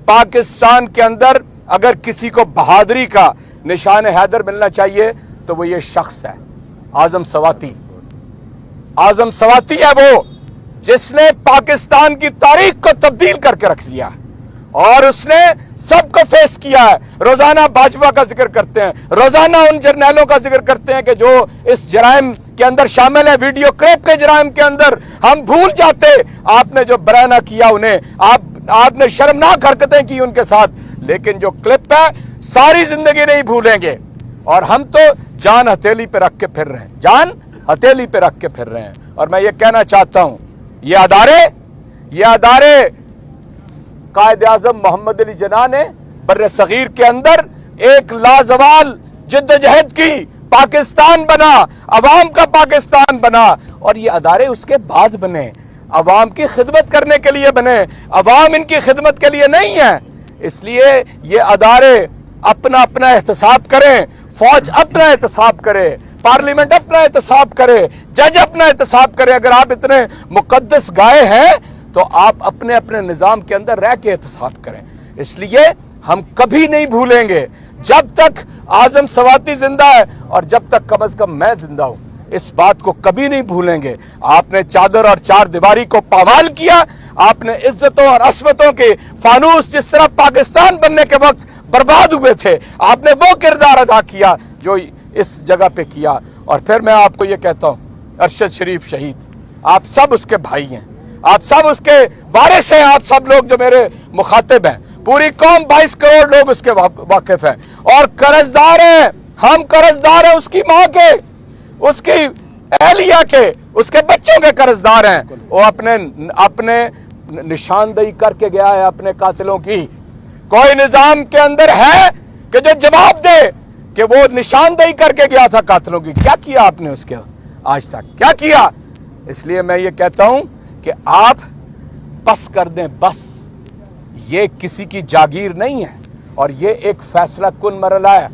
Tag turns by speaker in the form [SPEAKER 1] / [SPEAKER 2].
[SPEAKER 1] पाकिस्तान के अंदर अगर किसी को बहादुरी का निशान हैदर मिलना चाहिए तो वो ये शख्स है, आजम सवाती। आजम सवाती है वो जिसने पाकिस्तान की तारीख को तब्दील करके रख दिया और उसने सबको फेस किया है। रोजाना बाजवा का जिक्र करते हैं, रोजाना उन जर्नैलों का जिक्र करते हैं कि जो इस जराइम के अंदर शामिल है। वीडियो क्लिप के जराइम के अंदर हम भूल जाते आपने जो बराना किया उन्हें, आपने शर्मनाक हरकतें की उनके साथ, लेकिन जो क्लिप है सारी जिंदगी नहीं भूलेंगे। और हम तो जान हथेली पे रख के फिर रहे हैं, जान हथेली पे रख के फिर रहे हैं। और मैं ये कहना चाहता हूं, ये अदारे कायद आज़म मोहम्मद अली जिन्ना ने बर्रे सगीर के अंदर एक लाजवाल जिद्दोजहद की, पाकिस्तान बना, अवाम का पाकिस्तान बना। और ये अदारे उसके बाद बने, अवाम की खिदमत करने के लिए बने, अवाम इनकी खिदमत के लिए नहीं है। इसलिए ये अदारे अपना अपना एहतसाब करें, फौज अपना एहतसाब करे, पार्लियामेंट अपना एहतसाब करे, जज अपना एहतसाब करे। अगर आप इतने मुकद्दस गाय हैं तो आप अपने अपने निजाम के अंदर रह के एहतसाब करें। इसलिए हम कभी नहीं भूलेंगे, जब तक आजम सवाती जिंदा है और जब तक कम से कम मैं जिंदा हूं, इस बात को कभी नहीं भूलेंगे। आपने चादर और चार दीवारी को पामाल किया, आपने इज्जतों और अस्मतों के फानूस जिस तरह पाकिस्तान बनने के वक्त बर्बाद हुए थे, आपने वो किरदार अदा किया जो इस जगह पे किया। और फिर मैं आपको ये कहता हूं, अरशद शरीफ शहीद, आप सब उसके भाई हैं, आप सब उसके वारिस हैं, आप सब लोग जो मेरे मुखातिब हैं, पूरी कौम 22 करोड़ लोग उसके वाकिफ हैं और कर्जदार हैं। हम कर्जदार हैं उसकी मां के, उसकी अहलिया के, उसके बच्चों के कर्जदार हैं। वो अपने निशानदेही करके गया है अपने कातिलों की। कोई निजाम के अंदर है कि जो जवाब दे कि वो निशानदेही करके गया था कातिलों की? क्या किया आपने उसके आज तक, क्या किया? इसलिए मैं ये कहता हूं कि आप बस कर दें, बस। ये किसी की जागीर नहीं है और ये एक फैसला कुन मरला है।